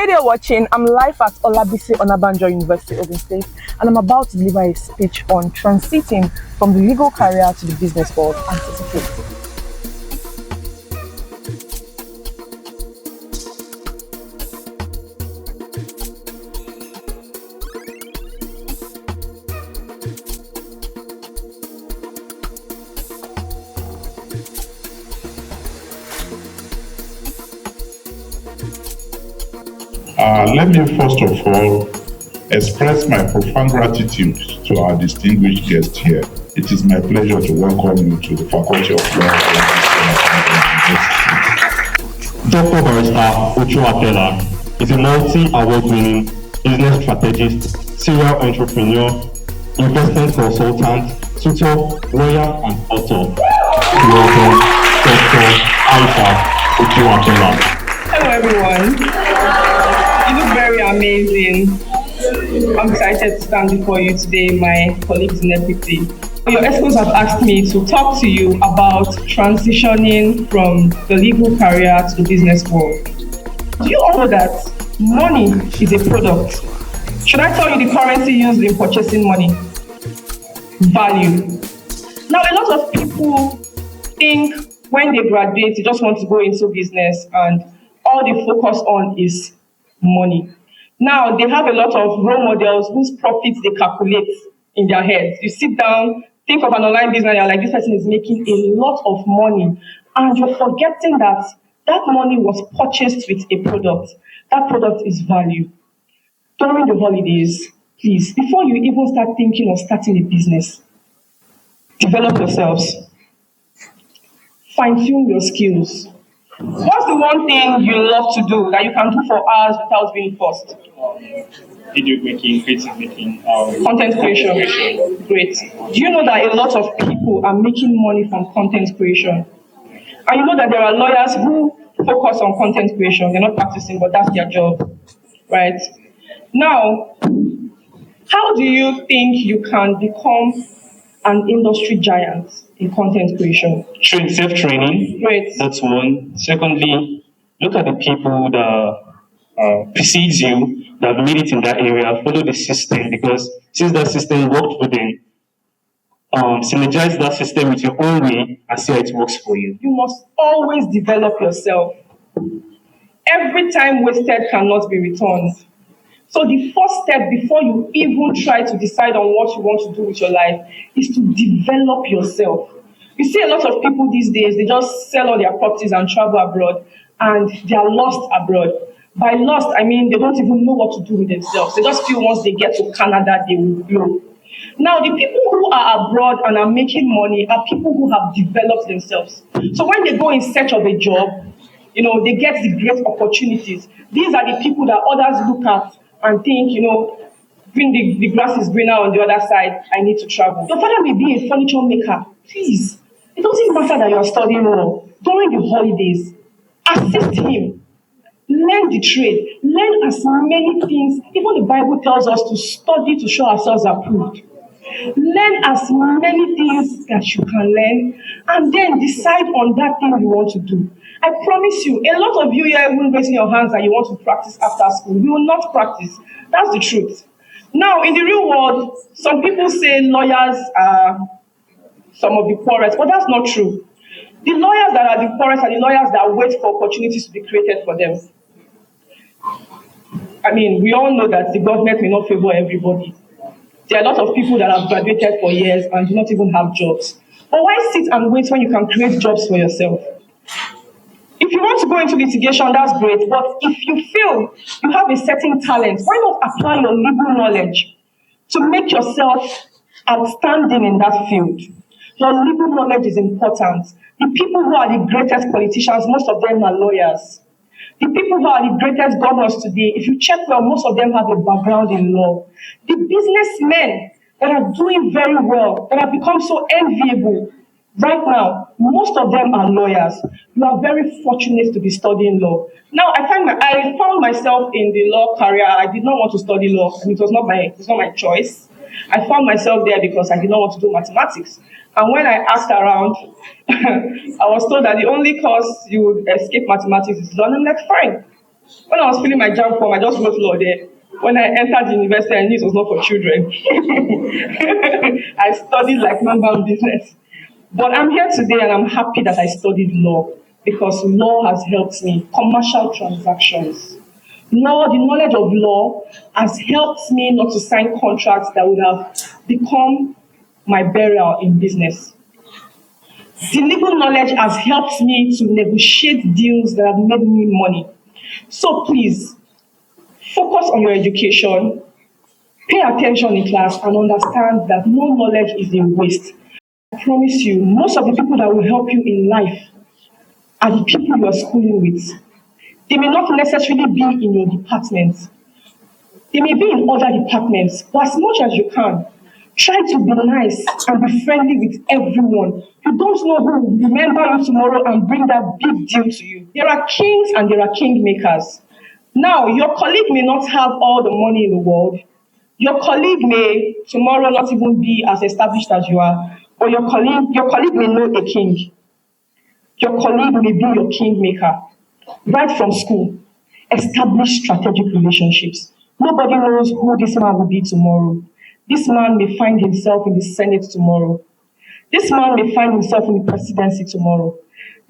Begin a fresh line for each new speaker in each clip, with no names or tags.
Today you're watching, I'm live at Olabisi Onabanjo University, Ogun State, and I'm about to deliver a speech on transiting from the legal career to the business world. Anticipate.
Let me first of all express my profound gratitude to our distinguished guest here. It is my pleasure to welcome you to the Faculty of Law University.
Dr. Barrister Ochuwa is a multi-award-winning business strategist, serial entrepreneur, investment consultant, tutor, lawyer, and author. Welcome, Dr. Aisha Ochuwa.
Hello, everyone. You look very amazing. I'm excited to stand before you today, my colleagues in equity. Your experts have asked me to talk to you about transitioning from the legal career to the business world. Do you all know that money is a product? Should I tell you the currency used in purchasing money? Value. Now, a lot of people think when they graduate, they just want to go into business and all they focus on is money. Now, they have a lot of role models whose profits they calculate in their heads. You sit down, think of an online business, and you're like, this person is making a lot of money. And you're forgetting that that money was purchased with a product. That product is value. During the holidays, please, before you even start thinking of starting a business, develop yourselves. Fine-tune your skills. What's the one thing you love to do that you can do for hours without being forced?
Video making, creative making,
Content creation. Great. Do you know that a lot of people are making money from content creation? And you know that there are lawyers who focus on content creation. They're not practicing, but that's their job, right? Now, how do you think you can become an industry giant in content creation?
Self-training.
Great.
That's one. Secondly, look at the people that precedes you, that made it in that area. Follow the system, because since that system worked for them, synergize that system with your own way and see how it works for you.
You must always develop yourself. Every time wasted cannot be returned. So the first step before you even try to decide on what you want to do with your life is to develop yourself. You see a lot of people these days, they just sell all their properties and travel abroad, and they are lost abroad. By lost, I mean they don't even know what to do with themselves. They just feel once they get to Canada, they will blow. Now, the people who are abroad and are making money are people who have developed themselves. So when they go in search of a job, they get the great opportunities. These are the people that others look at and think, the grass is greener on the other side, I need to travel. Your father may be a furniture maker. Please, it doesn't matter that you are studying law. During the holidays, assist him. Learn the trade. Learn as many things. Even the Bible tells us to study to show ourselves approved. Learn as many things that you can learn, and then decide on that thing you want to do. I promise you, a lot of you here will raise your hands that you want to practice after school. You will not practice. That's the truth. Now, in the real world, some people say lawyers are some of the poorest, but that's not true. The lawyers that are the poorest are the lawyers that wait for opportunities to be created for them. I mean, we all know that the government may not favor everybody. There are a lot of people that have graduated for years and do not even have jobs. But why sit and wait when you can create jobs for yourself? If you want to go into litigation, that's great. But if you feel you have a certain talent, why not apply your legal knowledge to make yourself outstanding in that field? Your legal knowledge is important. The people who are the greatest politicians, most of them are lawyers. The people who are the greatest governors today, if you check well, most of them have a background in law. The businessmen that are doing very well, that have become so enviable right now, most of them are lawyers. You are very fortunate to be studying law. Now, I found myself in the law career. I did not want to study law, and it was not my choice. I found myself there because I did not want to do mathematics. And when I asked around, I was told that the only course you would escape mathematics is law. And I'm like, fine. When I was filling my JAMB form, I just wrote law there. When I entered the university, I knew it was not for children. I studied like number and business. But I'm here today and I'm happy that I studied law because law has helped me. Commercial transactions. Law, the knowledge of law has helped me not to sign contracts that would have become my burial in business. The legal knowledge has helped me to negotiate deals that have made me money. So please, focus on your education, pay attention in class, and understand that no knowledge is a waste. I promise you, most of the people that will help you in life are the people you are schooling with. They may not necessarily be in your department. They may be in other departments, but as much as you can, try to be nice and be friendly with everyone. You don't know who will remember you tomorrow and bring that big deal to you. There are kings and there are kingmakers. Now, your colleague may not have all the money in the world. Your colleague may tomorrow not even be as established as you are, but your colleague may know a king. Your colleague may be your kingmaker. Right from school, establish strategic relationships. Nobody knows who this man will be tomorrow. This man may find himself in the Senate tomorrow. This man may find himself in the presidency tomorrow.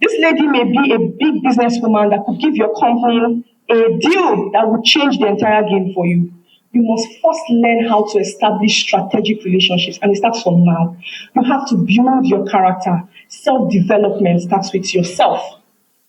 This lady may be a big businesswoman that could give your company a deal that would change the entire game for you. You must first learn how to establish strategic relationships, and it starts from now. You have to build your character. Self development starts with yourself.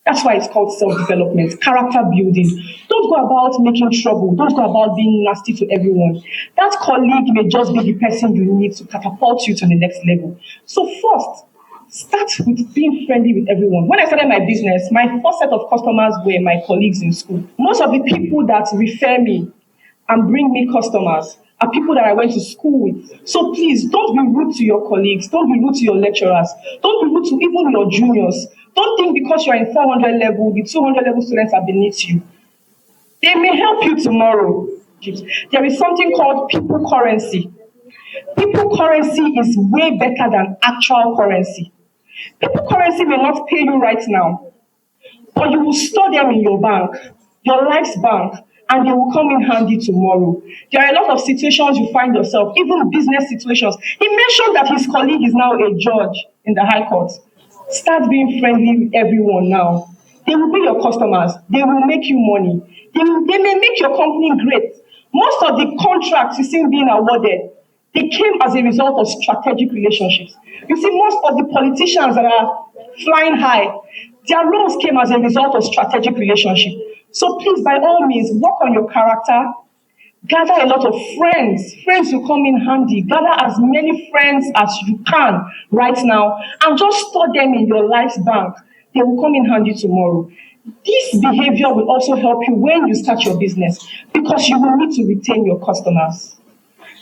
That's why it's called self-development, character building. Don't go about making trouble. Don't go about being nasty to everyone. That colleague may just be the person you need to catapult you to the next level. So first, start with being friendly with everyone. When I started my business, my first set of customers were my colleagues in school. Most of the people that refer me and bring me customers are people that I went to school with. So please don't be rude to your colleagues, don't be rude to your lecturers, don't be rude to even your juniors. Don't think because you're in 400 level, the 200 level students are beneath you. They may help you tomorrow. There is something called people currency. People currency is way better than actual currency. People currency may not pay you right now, but you will store them in your bank, your life's bank, and they will come in handy tomorrow. There are a lot of situations you find yourself, even business situations. He mentioned that his colleague is now a judge in the High Court. Start being friendly with everyone now. They will be your customers. They will make you money. They may make your company great. Most of the contracts you see being awarded, they came as a result of strategic relationships. You see, most of the politicians that are flying high, their roles came as a result of strategic relationship. So please, by all means, work on your character. Gather a lot of friends. Friends will come in handy. Gather as many friends as you can right now and just store them in your life's bank. They will come in handy tomorrow. This behavior will also help you when you start your business because you will need to retain your customers.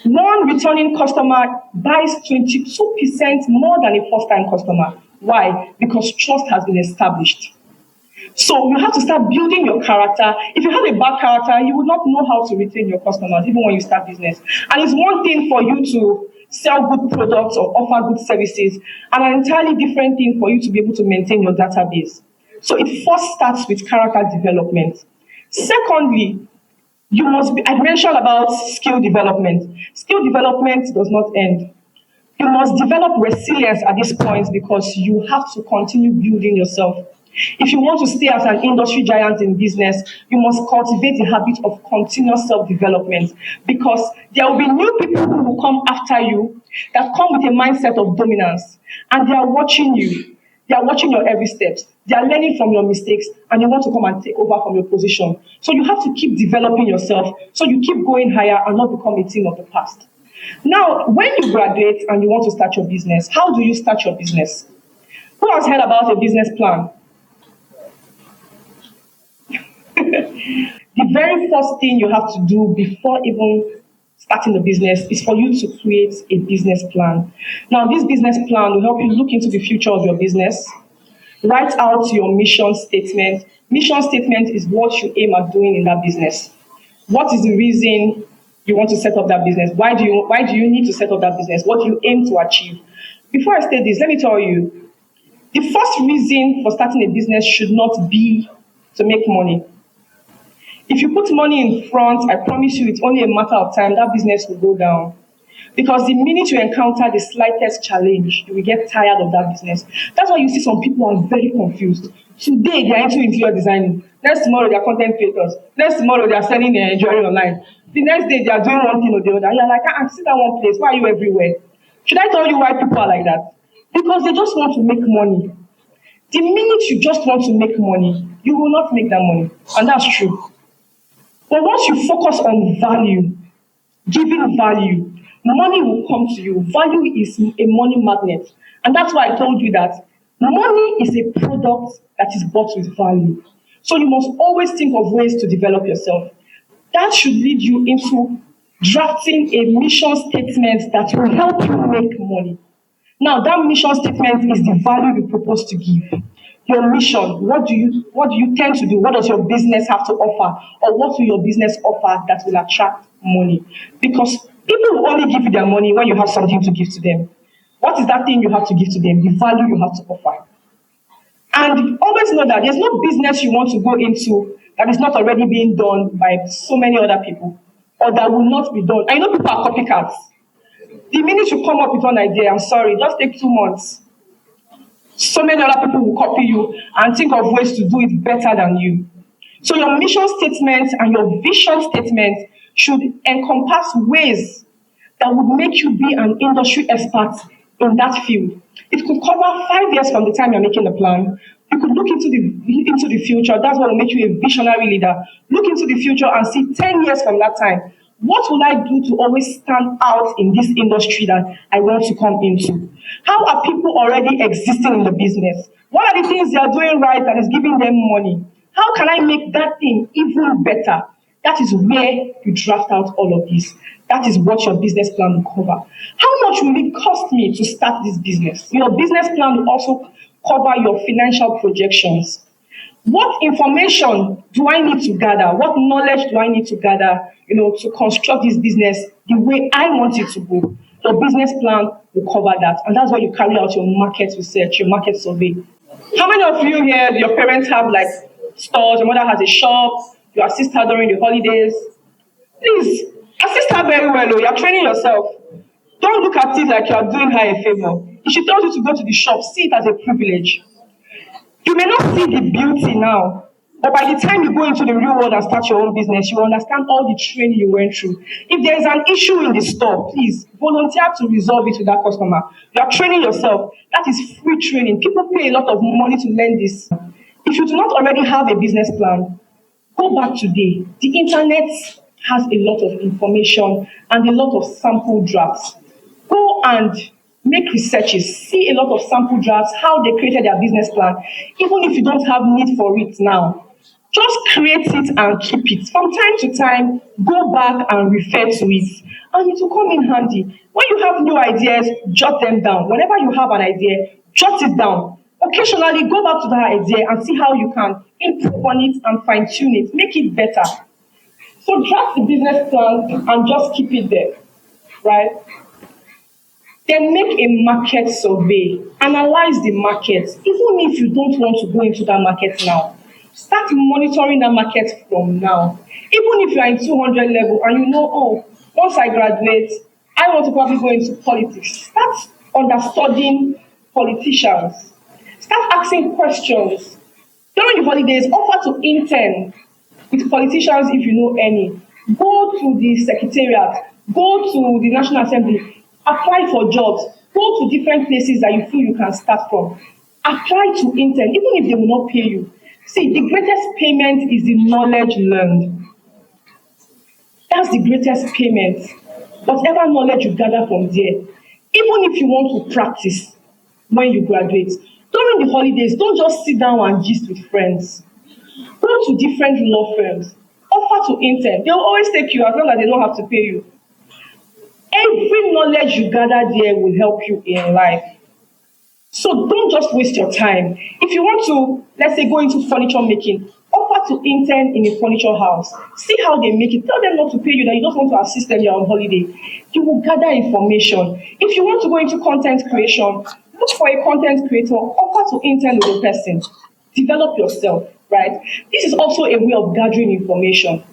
One returning customer buys 22% more than a first-time customer. Why? Because trust has been established. So you have to start building your character. If you have a bad character, you will not know how to retain your customers, even when you start business. And it's one thing for you to sell good products or offer good services, and an entirely different thing for you to be able to maintain your database. So it first starts with character development. Secondly, I mentioned about skill development. Skill development does not end. You must develop resilience at this point because you have to continue building yourself. If you want to stay as an industry giant in business, you must cultivate the habit of continuous self-development because there will be new people who will come after you that come with a mindset of dominance and they are watching you. They are watching your every steps. They are learning from your mistakes and you want to come and take over from your position. So you have to keep developing yourself so you keep going higher and not become a thing of the past. Now, when you graduate and you want to start your business, how do you start your business? Who has heard about a business plan? The very first thing you have to do before even starting the business is for you to create a business plan. Now, this business plan will help you look into the future of your business, write out your mission statement. Mission statement is what you aim at doing in that business. What is the reason you want to set up that business? Why do you need to set up that business? What do you aim to achieve? Before I state this, let me tell you, the first reason for starting a business should not be to make money. If you put money in front, I promise you it's only a matter of time that business will go down. Because the minute you encounter the slightest challenge, you will get tired of that business. That's why you see some people are very confused. Today they are into interior designing. Next tomorrow they are content creators. Next tomorrow they are selling jewelry online. The next day they are doing one thing or the other. You're like, I sit down one place. Why are you everywhere? Should I tell you why people are like that? Because they just want to make money. The minute you just want to make money, you will not make that money. And that's true. But once you focus on value, giving value, money will come to you. Value is a money magnet. And that's why I told you that money is a product that is bought with value. So you must always think of ways to develop yourself. That should lead you into drafting a mission statement that will help you make money. Now, that mission statement is the value you propose to give. Your mission, what do you tend to do? What does your business have to offer? Or what will your business offer that will attract money? Because people will only give you their money when you have something to give to them. What is that thing you have to give to them? The value you have to offer. And always know that there's no business you want to go into that is not already being done by so many other people or that will not be done. I know people are copycats. The minute you come up with an idea, I'm sorry, just take 2 months. So many other people will copy you and think of ways to do it better than you. So your mission statement and your vision statement should encompass ways that would make you be an industry expert in that field. It could cover 5 years from the time you're making the plan. You could look into the future. That's what will make you a visionary leader. Look into the future and see 10 years from that time. What will I do to always stand out in this industry that I want to come into? How are people already existing in the business? What are the things they are doing right that is giving them money? How can I make that thing even better? That is where you draft out all of this. That is what your business plan will cover. How much will it cost me to start this business? Your business plan will also cover your financial projections. What information do I need to gather? What knowledge do I need to gather, to construct this business the way I want it to go? Your business plan will cover that. And that's why you carry out your market research, your market survey. How many of you here, your parents have like stores, your mother has a shop, you assist her during the holidays? Please, assist her very well. Oh, you're training yourself. Don't look at it like you're doing her a favor. If she tells you to go to the shop, see it as a privilege. You may not see the beauty now, but by the time you go into the real world and start your own business, you understand all the training you went through. If there is an issue in the store, please volunteer to resolve it with that customer. You are training yourself. That is free training. People pay a lot of money to learn this. If you do not already have a business plan, go back today. The internet has a lot of information and a lot of sample drafts. Go and make researches, see a lot of sample drafts, how they created their business plan. Even if you don't have need for it now, just create it and keep it. From time to time, go back and refer to it, and it will come in handy. When you have new ideas, jot them down. Whenever you have an idea, jot it down. Occasionally, go back to that idea and see how you can improve on it and fine-tune it, make it better. So draft the business plan and just keep it there, right? Then make a market survey. Analyze the market. Even if you don't want to go into that market now, start monitoring that market from now. Even if you are in 200 level and once I graduate, I want to probably go into politics. Start understudying politicians. Start asking questions. During the holidays, offer to intern with politicians if you know any. Go to the secretariat. Go to the National Assembly. Apply for jobs. Go to different places that you feel you can start from. Apply to intern, even if they will not pay you. See, the greatest payment is the knowledge learned. That's the greatest payment. Whatever knowledge you gather from there, even if you want to practice when you graduate, during the holidays, don't just sit down and gist with friends. Go to different law firms. Offer to intern. They'll always take you as long as they don't have to pay you. Every knowledge you gather there will help you in life. So don't just waste your time. If you want to, let's say, go into furniture making, offer to intern in a furniture house. See how they make it. Tell them not to pay you, that you just want to assist them, you're on holiday. You will gather information. If you want to go into content creation, look for a content creator, offer to intern with a person. Develop yourself. right? This is also a way of gathering information.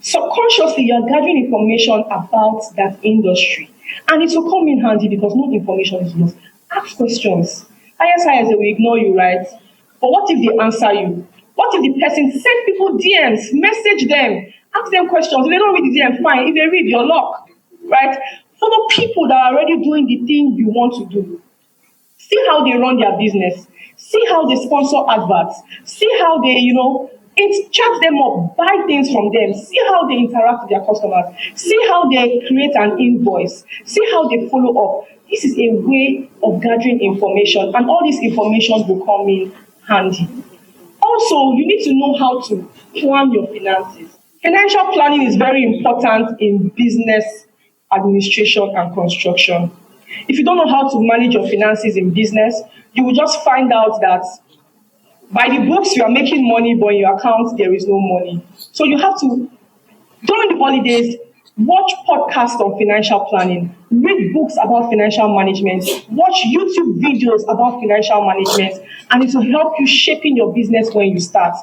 Subconsciously, you're gathering information about that industry. And it will come in handy because no information is lost. Ask questions. ISIS, they will ignore you, right? But what if they answer you? What if the person send people DMs, message them, ask them questions? If they don't read the DM, fine. If they read, your luck, right? Follow people that are already doing the thing you want to do. See how they run their business. See how they sponsor adverts. See how they, chat them up, buy things from them. See how they interact with their customers. See how they create an invoice. See how they follow up. This is a way of gathering information, and all this information will come in handy. Also, you need to know how to plan your finances. Financial planning is very important in business administration and construction. If you don't know how to manage your finances in business, you will just find out that by the books you are making money, but in your account there is no money. So you have to, during the holidays, watch podcasts on financial planning, read books about financial management, watch YouTube videos about financial management, and it will help you shaping your business when you start.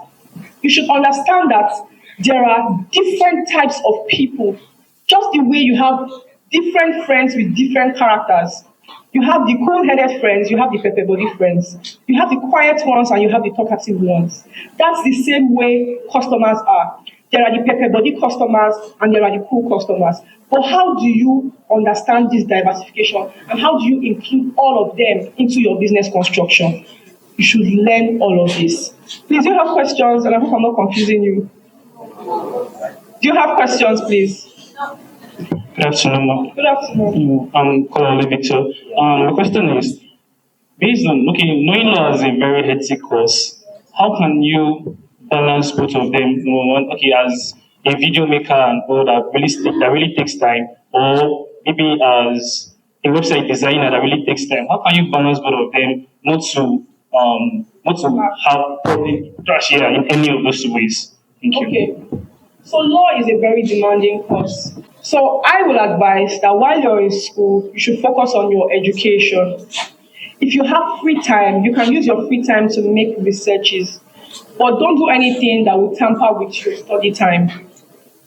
You should understand that there are different types of people, just the way you have different friends with different characters. You have the cool-headed friends, you have the pepper body friends, you have the quiet ones, and you have the talkative ones. That's the same way customers are. There are the pepper body customers and there are the cool customers. But how do you understand this diversification and how do you include all of them into your business construction? You should learn all of this. Please, do you have questions? And I hope I'm not confusing you. Do you have questions, please?
Good afternoon, ma'am.
Good afternoon.
I'm Kolale Victor. My question is, based on, knowing law as a very hectic course, how can you balance both of them? As a video maker and all that really takes time, or maybe as a website designer that really takes time. How can you balance both of them, not to have public trash here in any of those ways? Thank you.
Okay. So law is a very demanding course. So I will advise that while you're in school, you should focus on your education. If you have free time, you can use your free time to make researches, but don't do anything that will tamper with your study time.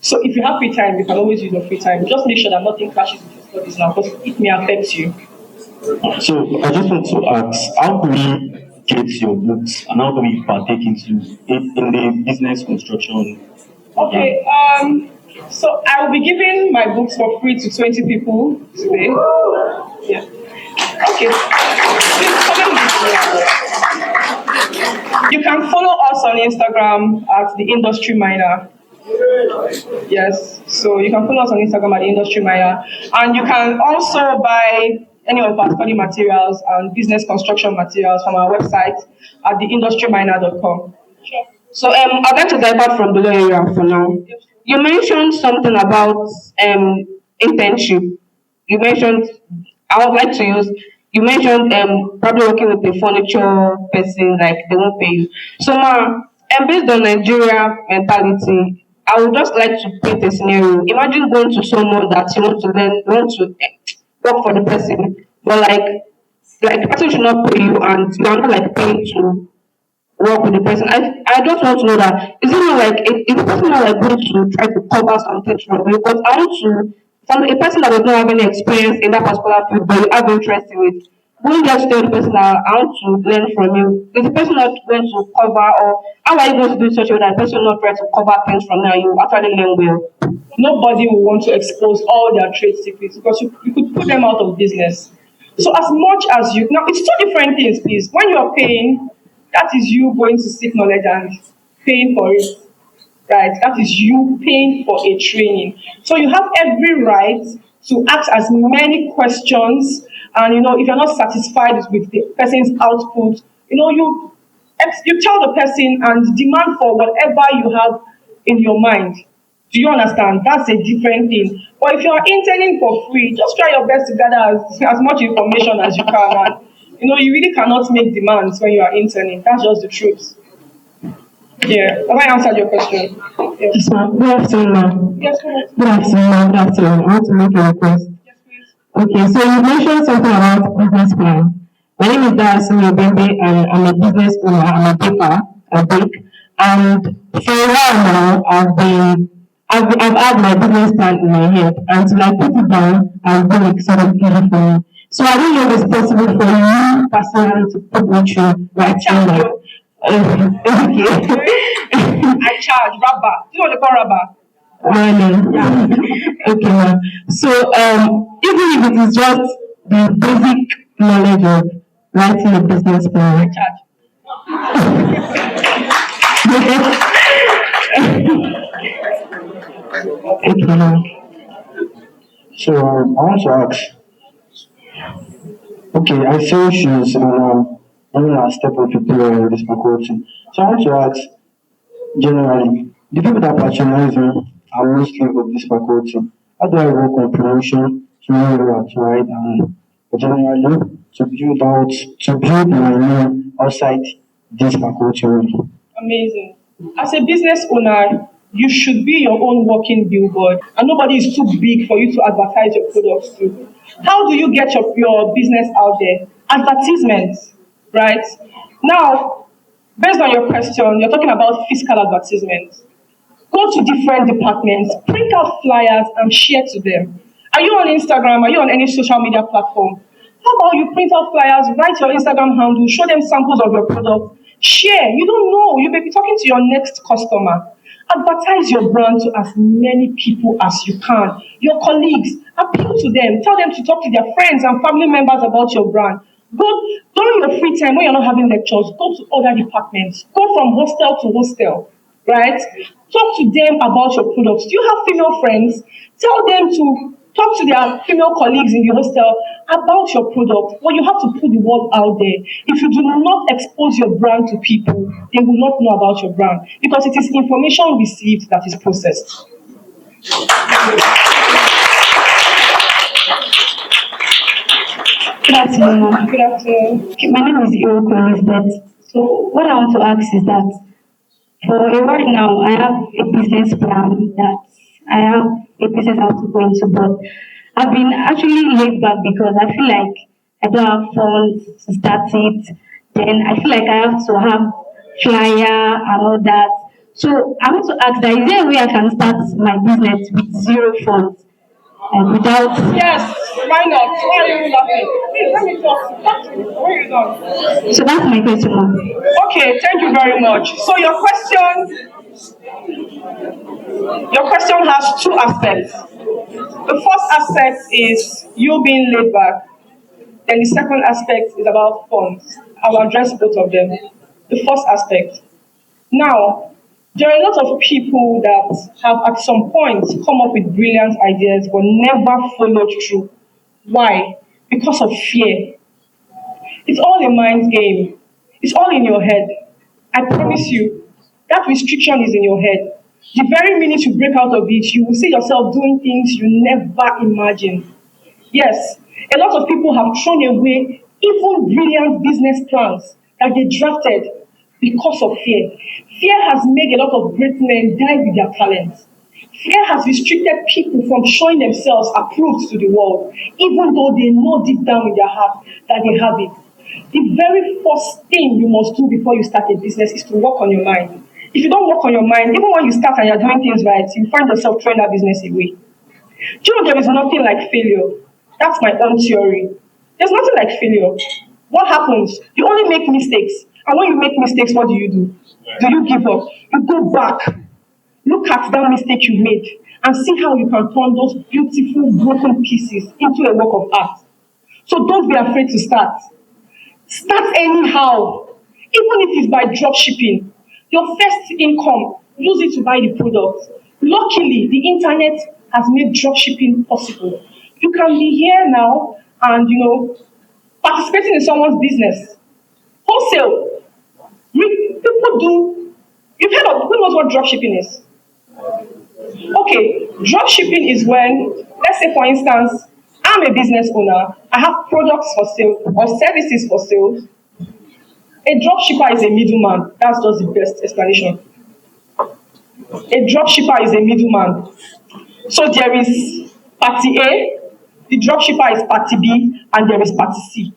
So if you have free time, you can always use your free time. Just make sure that nothing clashes with your studies now, because it may affect you.
So I just want to ask, how do we get your books and how do we partake into it in the business construction?
Okay, so I will be giving my books for free to 20 people today. Yeah. Okay. Please comment this. You can follow us on Instagram at the Industry Miner. Yes, so you can follow us on Instagram at the Industry Miner, and you can also buy any of our study materials and business construction materials from our website at theindustryminer.com. Sure.
So I'd like to divert from the law area for now. You mentioned something about internship. You mentioned I would like to use. You mentioned probably working with a furniture person, like they won't pay you. So now, based on Nigeria mentality, I would just like to paint a scenario. Imagine going to someone that you want to learn, you want to work for the person, but like the person should not pay you, and you are not like paying to work with the person. I just want to know that is it not like is the person not like going to try to cover something from you? Because I want to from a person that does not have any experience in that particular field, but you have interest in it. Wouldn't just tell the person that I want to learn from you. Is the person not going to cover, or how are you going to do such a way that the person not try to cover things from you and you actually learn well?
Nobody will want to expose all their trade secrets because you could put them out of business. So as much as you now, it's two different things, please. When you're paying, that is you going to seek knowledge and paying for it, right? That is you paying for a training. So you have every right to ask as many questions, and if you're not satisfied with the person's output, you tell the person and demand for whatever you have in your mind. Do you understand? That's a different thing. But if you're interning for free, just try your best to gather as much information as you can. And you really cannot make demands when you are interning. That's just the truth. Yeah. Have I answered your question? Yes.
Yes, ma'am. Good afternoon, ma'am.
Yes, go ahead.
Good afternoon, ma'am. Good afternoon. I want to make a request.
Yes, please.
Okay, so you mentioned something about business plan. My name is Darcy Obembe, and I'm a business owner. I'm a baker, I bake, And for a while now, I've had my business plan in my head, and to like put it down has been like sort of easy for me. So I don't know if it's possible for you personally to put me through right now. Okay.
I charge rubber. Do you know what they call rubber?
Really? Okay, ma'am. So, even if it is just the basic knowledge of writing a business
I
plan.
charge.
Okay, ma'am.
So I want to ask, okay, I sell shoes and I'm gonna step up to play in this faculty. So I want to ask, generally, the people that patronize me are mostly of this faculty. How do I work on promotion to know where to ride and generally to build my name outside this faculty really?
Amazing. As a business owner, you should be your own walking billboard, and nobody is too big for you to advertise your products to. How do you get your business out there? Advertisements, right? Now, based on your question, you're talking about physical advertisements. Go to different departments, print out flyers and share to them. Are you on Instagram? Are you on any social media platform? How about you print out flyers, write your Instagram handle, show them samples of your product, share. You don't know. You may be talking to your next customer. Advertise your brand to as many people as you can. Your colleagues, appeal to them. Tell them to talk to their friends and family members about your brand. Go during your free time when you're not having lectures, go to other departments. Go from hostel to hostel, right? Talk to them about your products. Do you have female friends? Tell them to talk to their female colleagues in the hostel about your product. But you have to put the word out there. If you do not expose your brand to people, they will not know about your brand because it is information received that is processed.
Good afternoon, ma'am.
Good afternoon.
Okay, my name is Iroko Elizabeth. So, what I want to ask is that for a while now, I have a business plan that I have a business I have to go into, but I've been actually laid back because I feel like I don't have funds to start it. Then I feel like I have to have flyer and all that. So I want to ask that is there a way I can start my business with zero funds and without.
Yes, why not? Why are you laughing? Please let me talk. Where are you going?
So that's my question, ma'am.
Okay, thank you very much. So your question has two aspects. The first aspect is you being laid back. Then the second aspect is about funds. I'll address both of them. The first aspect. Now, there are a lot of people that have at some point come up with brilliant ideas but never followed through. Why? Because of fear. It's all a mind game. It's all in your head. I promise you, that restriction is in your head. The very minute you break out of it, you will see yourself doing things you never imagined. Yes, a lot of people have thrown away even brilliant business plans that they drafted because of fear. Fear has made a lot of great men die with their talents. Fear has restricted people from showing themselves approved to the world, even though they know deep down in their heart that they have it. The very first thing you must do before you start a business is to work on your mind. If you don't work on your mind, even when you start and you're doing things right, you find yourself throwing that business away. Do you know there is nothing like failure? That's my own theory. There's nothing like failure. What happens? You only make mistakes. And when you make mistakes, what do? Do you give up? You go back, look at that mistake you made, and see how you can turn those beautiful broken pieces into a work of art. So don't be afraid to start. Start anyhow. Even if it's by drop shipping. Your first income, use it to buy the product. Luckily, the internet has made drop shipping possible. You can be here now and participating in someone's business. Wholesale. People do. You've heard of who knows what drop shipping is? Okay, drop shipping is when, let's say for instance, I'm a business owner, I have products for sale or services for sale. A drop shipper is a middleman. That's just the best explanation. A drop shipper is a middleman. So there is party A, the drop shipper is party B, and there is party C.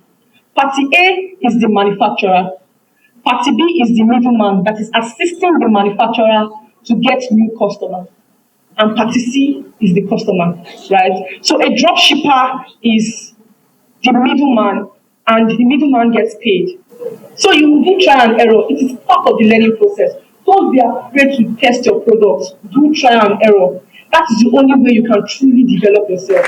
Party A is the manufacturer. Party B is the middleman that is assisting the manufacturer to get new customers. And party C is the customer, right? So a drop shipper is the middleman, and the middleman gets paid. So you do try and error. It is part of the learning process. Don't be afraid to test your products. Do try and error. That is the only way you can truly develop yourself.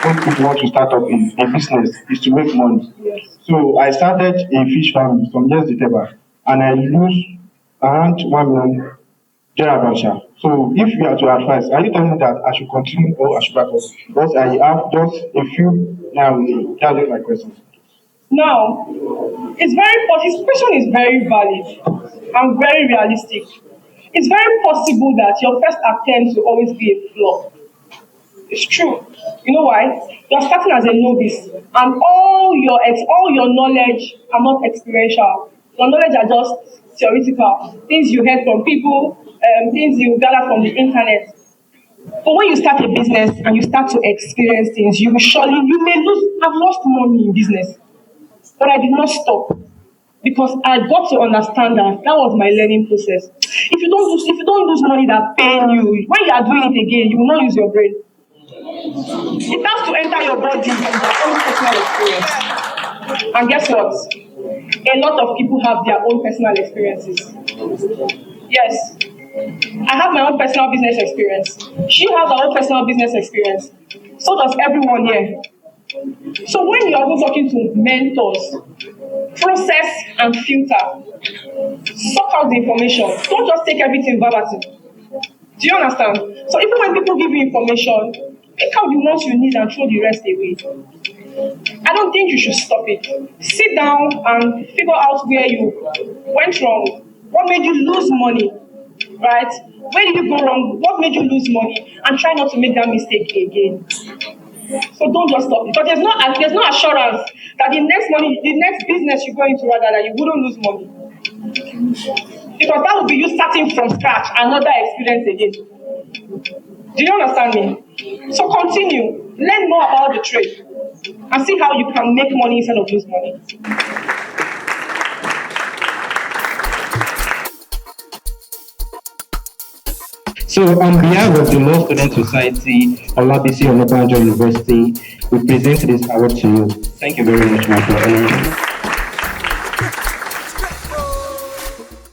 Most people want to start up a business is to make money.
Yes.
So I started a fish farm some years later, and I lose around 1 million thereabouts. So if you are to advise, are you telling me that I should continue or I should back up? Because I have just a few now. That's my question.
Now, his question is very valid and very realistic. It's very possible that your first attempt will always be a flop. It's true. You know why? You're starting as a novice, and all your knowledge are not experiential. Your knowledge are just theoretical, things you heard from people, things you gather from the internet. But when you start a business and you start to experience things, you may lose. I've lost money in business, but I did not stop because I got to understand that was my learning process. If you don't lose money that pain you, when you are doing it again, you will not use your brain. It has to enter your body in your own personal experience. And guess what? A lot of people have their own personal experiences. Yes. I have my own personal business experience. She has her own personal business experience. So does everyone here. So when you are talking to mentors, process and filter. Suck out the information. Don't just take everything verbatim. Do you understand? So even when people give you information, pick out the ones you need and throw the rest away. I don't think you should stop it. Sit down and figure out where you went wrong. What made you lose money? Right? Where did you go wrong? What made you lose money? And try not to make that mistake again. So don't just stop. Because there's no assurance that the next business you go into rather that you wouldn't lose money. Because that would be you starting from scratch, another experience again. Do you understand me? So continue, learn more about the trade, and see how you can make money instead of lose money.
So, on behalf of the Law Student Society, Olabisi Onabanjo University, we present this award to you. Thank you very much, my brother.